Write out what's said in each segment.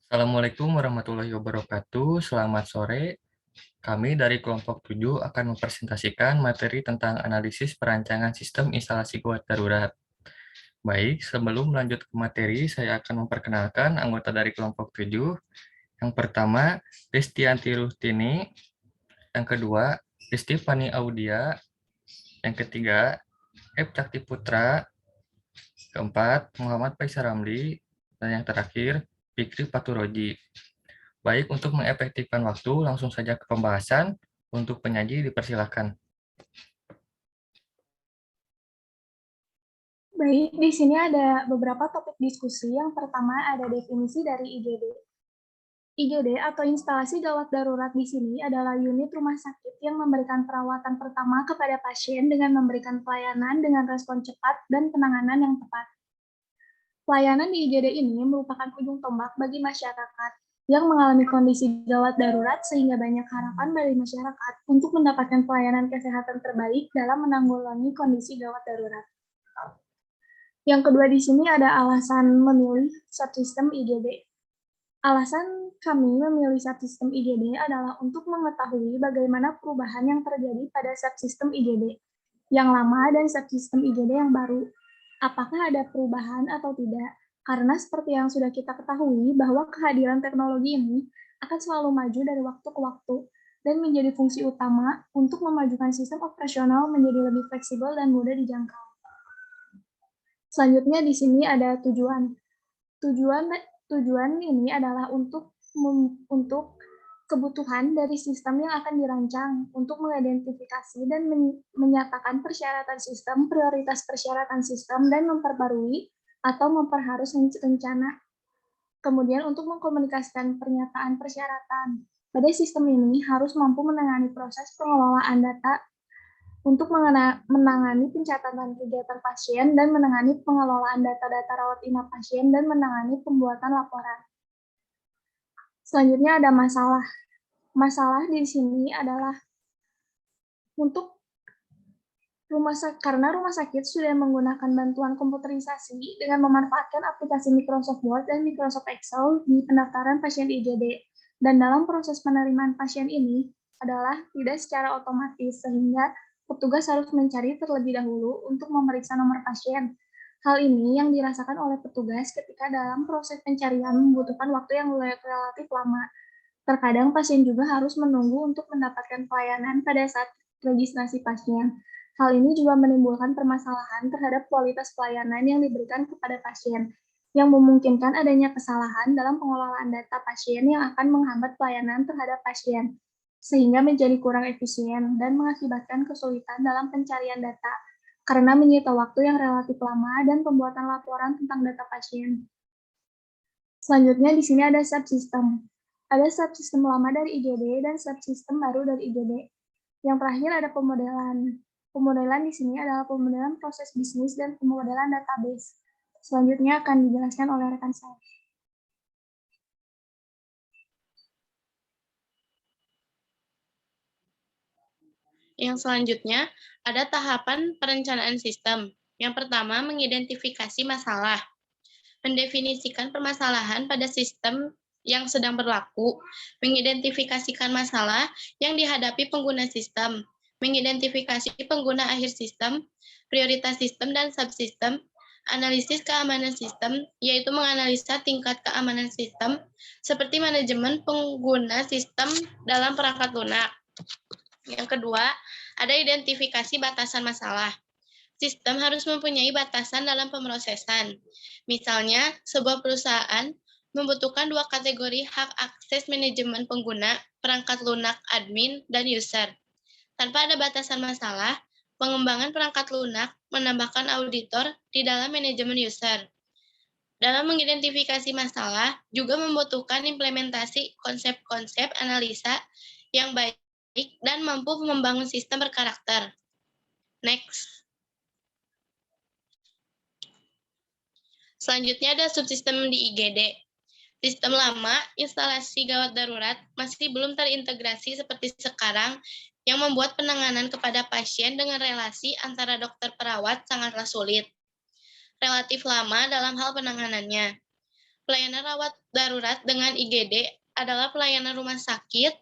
Assalamualaikum warahmatullahi wabarakatuh. Selamat sore. Kami dari kelompok 7 akan mempresentasikan materi tentang analisis perancangan sistem instalasi gawat darurat. Baik, sebelum lanjut ke materi, saya akan memperkenalkan anggota dari kelompok 7. Yang pertama, Ristianti Ruhtini. Yang kedua, Risti Fani Audia. Yang ketiga, F. Cakti Putra. Keempat, Muhammad Faisal Ramli. Dan yang terakhir, Fikri Paturoji. Baik, untuk mengefektifkan waktu, langsung saja ke pembahasan. Untuk penyaji, dipersilakan. Baik, di sini ada beberapa topik diskusi. Yang pertama ada definisi dari IGD. IGD atau instalasi gawat darurat di sini adalah unit rumah sakit yang memberikan perawatan pertama kepada pasien dengan memberikan pelayanan dengan respon cepat dan penanganan yang tepat. Pelayanan di IGD ini merupakan ujung tombak bagi masyarakat yang mengalami kondisi gawat darurat sehingga banyak harapan dari masyarakat untuk mendapatkan pelayanan kesehatan terbaik dalam menanggulangi kondisi gawat darurat. Yang kedua di sini ada alasan memilih subsistem IGD. Alasan kami memilih subsistem IGD adalah untuk mengetahui bagaimana perubahan yang terjadi pada subsistem IGD yang lama dan subsistem IGD yang baru. Apakah ada perubahan atau tidak? Karena seperti yang sudah kita ketahui bahwa kehadiran teknologi ini akan selalu maju dari waktu ke waktu dan menjadi fungsi utama untuk memajukan sistem operasional menjadi lebih fleksibel dan mudah dijangkau. Selanjutnya di sini ada tujuan. Tujuan ini adalah untuk kebutuhan dari sistem yang akan dirancang untuk mengidentifikasi dan menyatakan persyaratan sistem, prioritas persyaratan sistem, dan memperbarui atau memperharus rencana. Kemudian untuk mengkomunikasikan pernyataan persyaratan. Pada sistem ini harus mampu menangani proses pengelolaan data untuk menangani pencatatan kegiatan pasien dan menangani pengelolaan data-data rawat inap pasien dan menangani pembuatan laporan. Selanjutnya ada masalah. Masalah di sini adalah untuk karena rumah sakit sudah menggunakan bantuan komputerisasi dengan memanfaatkan aplikasi Microsoft Word dan Microsoft Excel di pendaftaran pasien IGD. Dan dalam proses penerimaan pasien ini adalah tidak secara otomatis, sehingga petugas harus mencari terlebih dahulu untuk memeriksa nomor pasien. Hal ini yang dirasakan oleh petugas ketika dalam proses pencarian membutuhkan waktu yang relatif lama. Terkadang pasien juga harus menunggu untuk mendapatkan pelayanan pada saat registrasi pasien. Hal ini juga menimbulkan permasalahan terhadap kualitas pelayanan yang diberikan kepada pasien, yang memungkinkan adanya kesalahan dalam pengelolaan data pasien yang akan menghambat pelayanan terhadap pasien, sehingga menjadi kurang efisien dan mengakibatkan kesulitan dalam pencarian data karena menyita waktu yang relatif lama dan pembuatan laporan tentang data pasien. Selanjutnya di sini ada subsistem. Ada subsistem lama dari IGD dan subsistem baru dari IGD. Yang terakhir ada pemodelan. Pemodelan di sini adalah pemodelan proses bisnis dan pemodelan database. Selanjutnya akan dijelaskan oleh rekan saya. Yang selanjutnya, ada tahapan perencanaan sistem. Yang pertama, mengidentifikasi masalah. Mendefinisikan permasalahan pada sistem yang sedang berlaku. Mengidentifikasikan masalah yang dihadapi pengguna sistem. Mengidentifikasi pengguna akhir sistem, prioritas sistem dan subsistem. Analisis keamanan sistem, yaitu menganalisa tingkat keamanan sistem, seperti manajemen pengguna sistem dalam perangkat lunak. Yang kedua, ada identifikasi batasan masalah. Sistem harus mempunyai batasan dalam pemrosesan. Misalnya, sebuah perusahaan membutuhkan 2 kategori hak akses manajemen pengguna, perangkat lunak admin, dan user. Tanpa ada batasan masalah, pengembangan perangkat lunak menambahkan auditor di dalam manajemen user. Dalam mengidentifikasi masalah, juga membutuhkan implementasi konsep-konsep analisa yang baik dan mampu membangun sistem berkarakter. Next. Selanjutnya ada subsistem di IGD. Sistem lama, instalasi gawat darurat, masih belum terintegrasi seperti sekarang, yang membuat penanganan kepada pasien dengan relasi antara dokter perawat sangatlah sulit. relatif lama dalam hal penanganannya. Pelayanan rawat darurat dengan IGD adalah pelayanan rumah sakit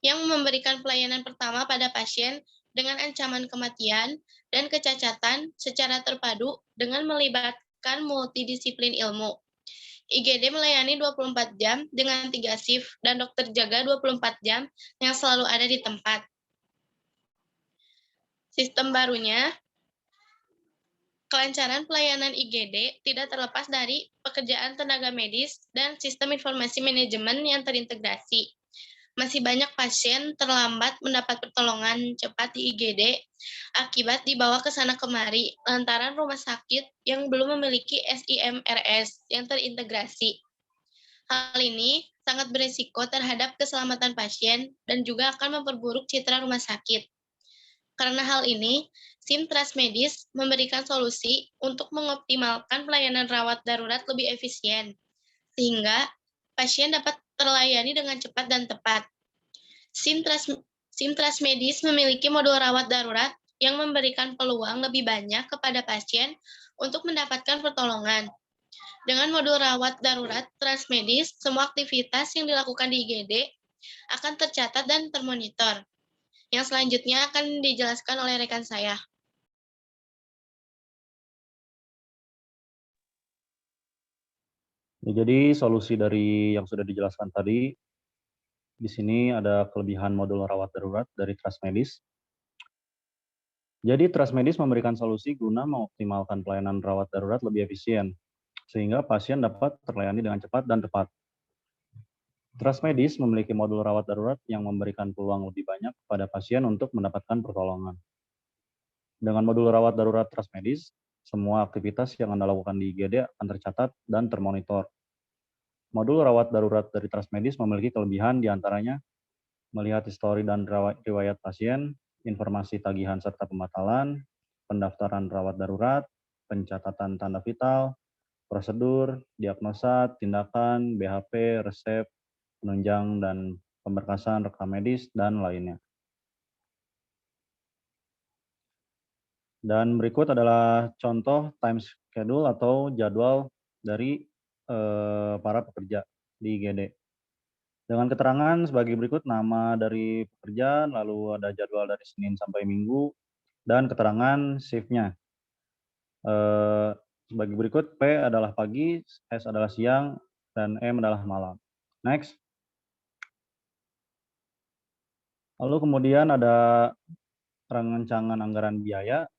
yang memberikan pelayanan pertama pada pasien dengan ancaman kematian dan kecacatan secara terpadu dengan melibatkan multidisiplin ilmu. IGD melayani 24 jam dengan 3 shift dan dokter jaga 24 jam yang selalu ada di tempat. Sistem barunya, kelancaran pelayanan IGD tidak terlepas dari pekerjaan tenaga medis dan sistem informasi manajemen yang terintegrasi. Masih banyak pasien terlambat mendapat pertolongan cepat di IGD akibat dibawa ke sana kemari lantaran rumah sakit yang belum memiliki SIMRS yang terintegrasi. Hal ini sangat berisiko terhadap keselamatan pasien dan juga akan memperburuk citra rumah sakit. Karena hal ini, SIM Trasmedis memberikan solusi untuk mengoptimalkan pelayanan rawat darurat lebih efisien, sehingga pasien dapat terlayani dengan cepat dan tepat. SIM Trasmedis memiliki modul rawat darurat yang memberikan peluang lebih banyak kepada pasien untuk mendapatkan pertolongan. Dengan modul rawat darurat Trasmedis, semua aktivitas yang dilakukan di IGD akan tercatat dan termonitor. Yang selanjutnya akan dijelaskan oleh rekan saya. Ya, jadi solusi dari yang sudah dijelaskan tadi, di sini ada kelebihan modul rawat darurat dari Trasmedis. Jadi Trasmedis memberikan solusi guna mengoptimalkan pelayanan rawat darurat lebih efisien, sehingga pasien dapat terlayani dengan cepat dan tepat. Trasmedis memiliki modul rawat darurat yang memberikan peluang lebih banyak kepada pasien untuk mendapatkan pertolongan. Dengan modul rawat darurat Trasmedis, semua aktivitas yang Anda lakukan di IGD akan tercatat dan termonitor. Modul rawat darurat dari Trasmedis memiliki kelebihan diantaranya melihat histori dan riwayat pasien, informasi tagihan serta pembatalan, pendaftaran rawat darurat, pencatatan tanda vital, prosedur, diagnosa, tindakan, BHP, resep, penunjang dan pemberkasan rekam medis, dan lainnya. Dan berikut adalah contoh time schedule atau jadwal dari para pekerja di IGD. Dengan keterangan sebagai berikut: nama dari pekerja, lalu ada jadwal dari Senin sampai Minggu, dan keterangan shift-nya. Sebagai berikut: P adalah pagi, S adalah siang, dan M adalah malam. Next. Lalu kemudian ada rancangan anggaran biaya.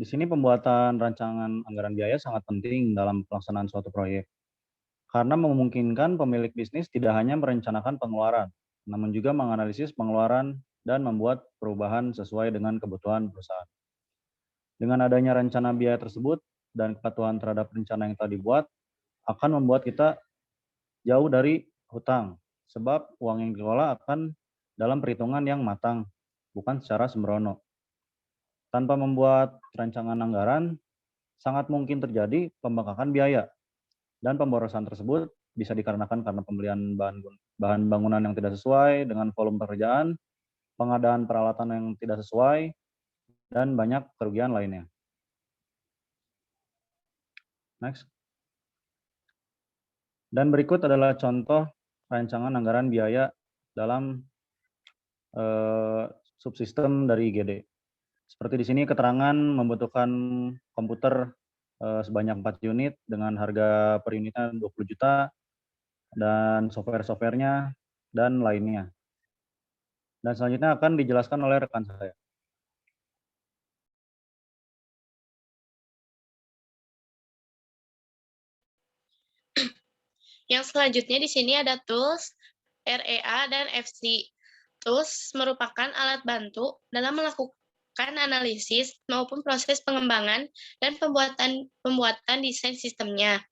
Di sini pembuatan rancangan anggaran biaya sangat penting dalam pelaksanaan suatu proyek, karena memungkinkan pemilik bisnis tidak hanya merencanakan pengeluaran, namun juga menganalisis pengeluaran dan membuat perubahan sesuai dengan kebutuhan perusahaan. Dengan adanya rencana biaya tersebut dan kepatuhan terhadap rencana yang telah dibuat, akan membuat kita jauh dari hutang, sebab uang yang dikelola akan dalam perhitungan yang matang, bukan secara sembrono. Tanpa membuat rancangan anggaran, sangat mungkin terjadi pembengkakan biaya, dan pemborosan tersebut bisa dikarenakan karena pembelian bahan bangunan yang tidak sesuai dengan volume pekerjaan, pengadaan peralatan yang tidak sesuai, dan banyak kerugian lainnya. Next. Dan berikut adalah contoh rancangan anggaran biaya dalam subsistem dari IGD. Seperti di sini keterangan membutuhkan komputer sebanyak 4 unit dengan harga per unitnya 20 juta, dan software-softwarenya, dan lainnya. Dan selanjutnya akan dijelaskan oleh rekan saya. Yang selanjutnya di sini ada tools, REA, dan FC. Tools merupakan alat bantu dalam melakukan analisis maupun proses pengembangan dan pembuatan desain sistemnya.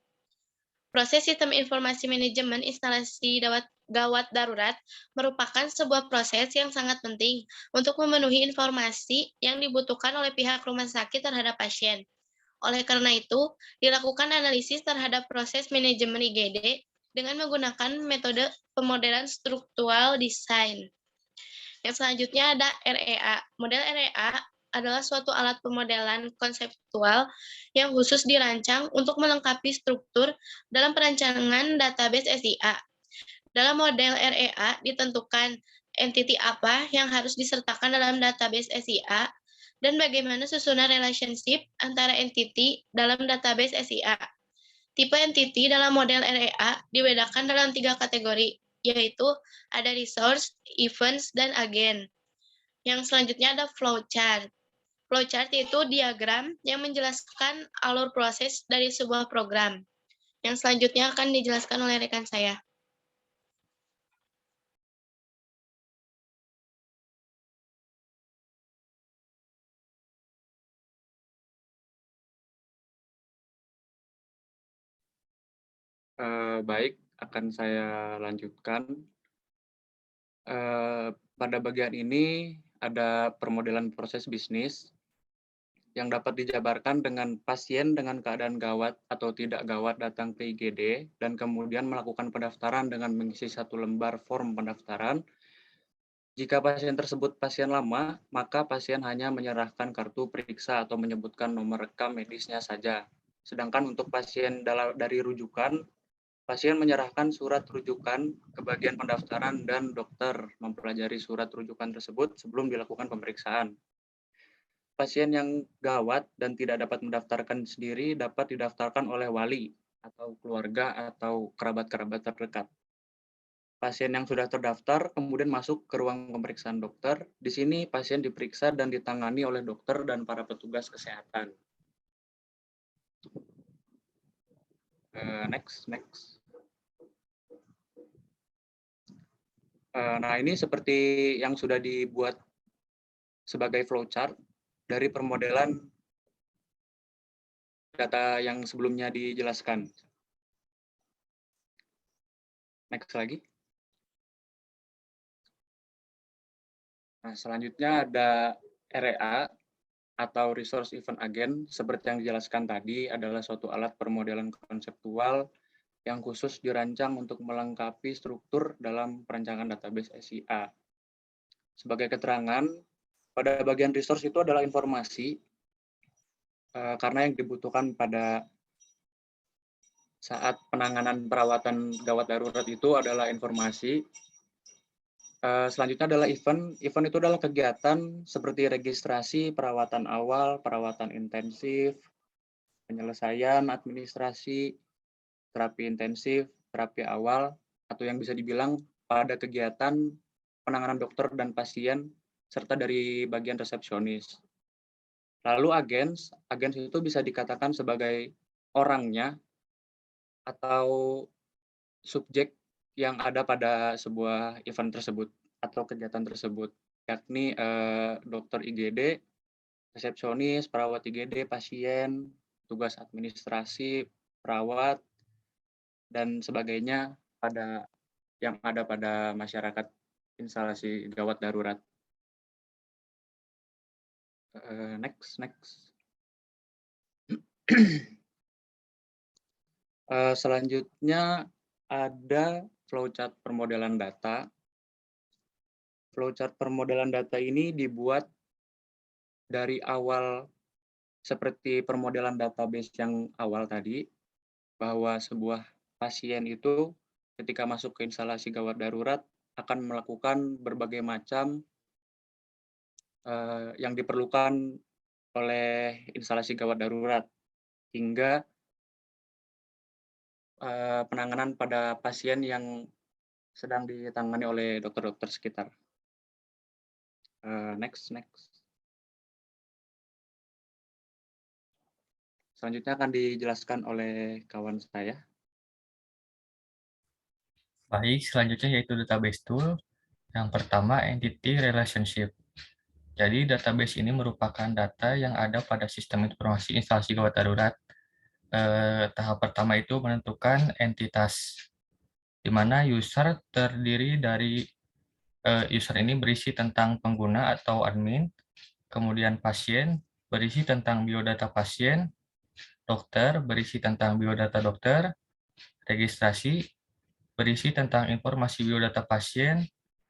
Proses sistem informasi manajemen instalasi gawat darurat merupakan sebuah proses yang sangat penting untuk memenuhi informasi yang dibutuhkan oleh pihak rumah sakit terhadap pasien. Oleh karena itu, dilakukan analisis terhadap proses manajemen IGD dengan menggunakan metode pemodelan struktural design. Yang selanjutnya ada REA. Model REA adalah suatu alat pemodelan konseptual yang khusus dirancang untuk melengkapi struktur dalam perancangan database SIA. Dalam model REA ditentukan entity apa yang harus disertakan dalam database SIA dan bagaimana susunan relationship antara entity dalam database SIA. Tipe entity dalam model REA dibedakan dalam 3 kategori, yaitu ada resource, events, dan agen. Yang selanjutnya ada flowchart. Flowchart itu diagram yang menjelaskan alur proses dari sebuah program. Yang selanjutnya akan dijelaskan oleh rekan saya. Baik, akan saya lanjutkan. Pada bagian ini ada permodelan proses bisnis yang dapat dijabarkan dengan pasien dengan keadaan gawat atau tidak gawat datang ke IGD dan kemudian melakukan pendaftaran dengan mengisi 1 lembar form pendaftaran. Jika pasien tersebut pasien lama, maka pasien hanya menyerahkan kartu periksa atau menyebutkan nomor rekam medisnya saja. Sedangkan untuk pasien dari rujukan, pasien menyerahkan surat rujukan ke bagian pendaftaran dan dokter mempelajari surat rujukan tersebut sebelum dilakukan pemeriksaan. Pasien yang gawat dan tidak dapat mendaftarkan sendiri dapat didaftarkan oleh wali atau keluarga atau kerabat-kerabat terdekat. Pasien yang sudah terdaftar kemudian masuk ke ruang pemeriksaan dokter. Di sini pasien diperiksa dan ditangani oleh dokter dan para petugas kesehatan. Next. Nah, ini seperti yang sudah dibuat sebagai flowchart dari permodelan data yang sebelumnya dijelaskan. Next lagi. Nah, selanjutnya ada REA atau Resource Event Agent. Seperti yang dijelaskan tadi, adalah suatu alat permodelan konseptual yang khusus dirancang untuk melengkapi struktur dalam perancangan database SIA. Sebagai keterangan, pada bagian resource itu adalah informasi, karena yang dibutuhkan pada saat penanganan perawatan gawat darurat itu adalah informasi. Selanjutnya adalah event. Event itu adalah kegiatan seperti registrasi, perawatan awal, perawatan intensif, penyelesaian administrasi, terapi intensif, terapi awal, atau yang bisa dibilang pada kegiatan penanganan dokter dan pasien, serta dari bagian resepsionis. Lalu agens itu bisa dikatakan sebagai orangnya atau subjek yang ada pada sebuah event tersebut atau kegiatan tersebut, yakni dokter IGD, resepsionis, perawat IGD, pasien, tugas administrasi, perawat, dan sebagainya yang ada pada masyarakat instalasi gawat darurat. Next. Selanjutnya ada flowchart permodelan data. Flowchart permodelan data ini dibuat dari awal seperti permodelan database yang awal tadi, bahwa sebuah pasien itu ketika masuk ke instalasi gawat darurat akan melakukan berbagai macam yang diperlukan oleh instalasi gawat darurat, hingga penanganan pada pasien yang sedang ditangani oleh dokter-dokter sekitar. Next. Selanjutnya akan dijelaskan oleh kawan saya. Baik, selanjutnya yaitu database tool. Yang pertama, entity relationship. Jadi, database ini merupakan data yang ada pada sistem informasi instalasi gawat darurat. Tahap pertama itu menentukan entitas, di mana user terdiri dari user ini berisi tentang pengguna atau admin, kemudian pasien berisi tentang biodata pasien, dokter berisi tentang biodata dokter, registrasi berisi tentang informasi biodata pasien,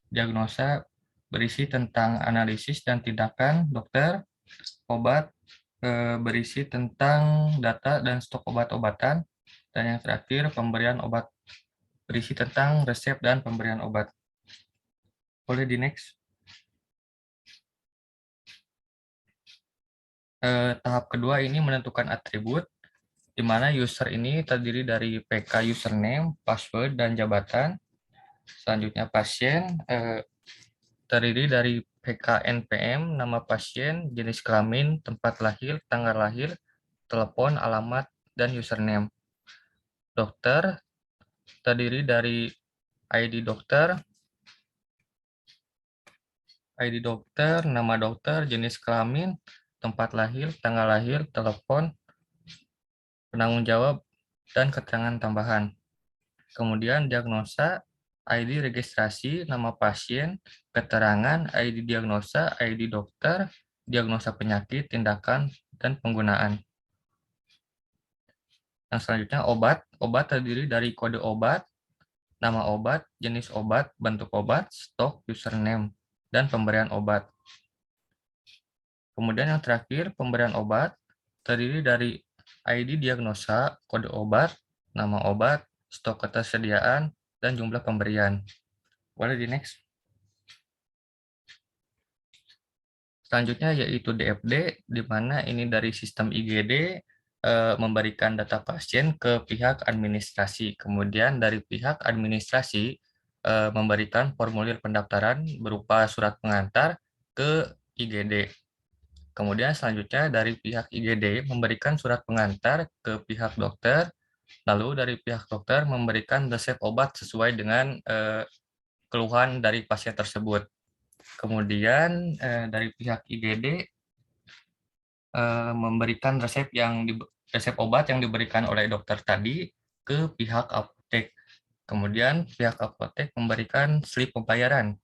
diagnosa berisi tentang analisis dan tindakan dokter, obat berisi tentang data dan stok obat-obatan, dan yang terakhir pemberian obat berisi tentang resep dan pemberian obat. Boleh di next. Tahap kedua ini menentukan atribut, di mana user ini terdiri dari PK username, password, dan jabatan. Selanjutnya pasien terdiri dari PK NPM, nama pasien, jenis kelamin, tempat lahir, tanggal lahir, telepon, alamat, dan username. Dokter terdiri dari ID dokter, nama dokter, jenis kelamin, tempat lahir, tanggal lahir, telepon, penanggung jawab, dan keterangan tambahan. Kemudian diagnosa, ID registrasi, nama pasien, keterangan, ID diagnosa, ID dokter, diagnosa penyakit, tindakan, dan penggunaan. Yang selanjutnya obat. Obat terdiri dari kode obat, nama obat, jenis obat, bentuk obat, stok, username, dan pemberian obat. Kemudian yang terakhir, pemberian obat terdiri dari ID diagnosa, kode obat, nama obat, stok ketersediaan, dan jumlah pemberian. Boleh di next. Selanjutnya yaitu DFD, di mana ini dari sistem IGD memberikan data pasien ke pihak administrasi. Kemudian dari pihak administrasi memberikan formulir pendaftaran berupa surat pengantar ke IGD. Kemudian selanjutnya dari pihak IGD memberikan surat pengantar ke pihak dokter, lalu dari pihak dokter memberikan resep obat sesuai dengan keluhan dari pasien tersebut. Kemudian dari pihak IGD memberikan resep obat yang diberikan oleh dokter tadi ke pihak apotek. Kemudian pihak apotek memberikan slip pembayaran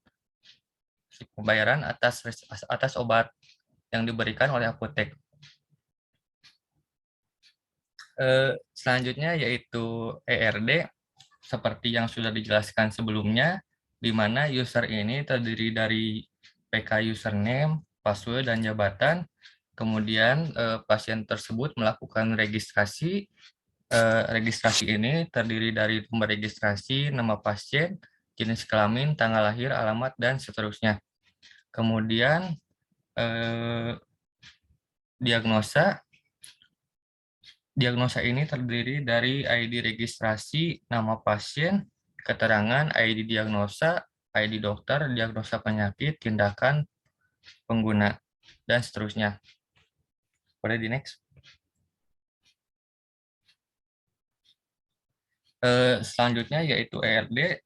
atas obat yang diberikan oleh apotek. Selanjutnya yaitu ERD, seperti yang sudah dijelaskan sebelumnya, di mana user ini terdiri dari PK username, password, dan jabatan. Kemudian pasien tersebut melakukan registrasi. Registrasi ini terdiri dari nomor registrasi, nama pasien, jenis kelamin, tanggal lahir, alamat, dan seterusnya. Kemudian diagnosa ini terdiri dari ID registrasi, nama pasien, keterangan, ID diagnosa, ID dokter, diagnosa penyakit, tindakan pengguna, dan seterusnya. Boleh di next. Selanjutnya yaitu ERD,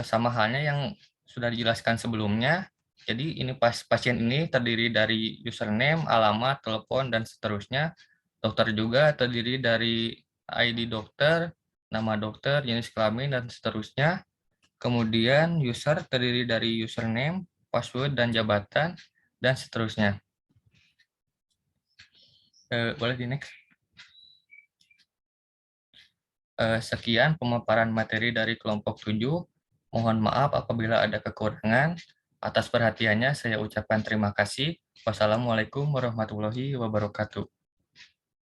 sama halnya yang sudah dijelaskan sebelumnya. Jadi ini pasien ini terdiri dari username, alamat, telepon, dan seterusnya. Dokter juga terdiri dari ID dokter, nama dokter, jenis kelamin, dan seterusnya. Kemudian user terdiri dari username, password, dan jabatan, dan seterusnya. Boleh di next. Sekian pemaparan materi dari kelompok 7. Mohon maaf apabila ada kekurangan. Atas perhatiannya saya ucapkan terima kasih. Wassalamualaikum warahmatullahi wabarakatuh.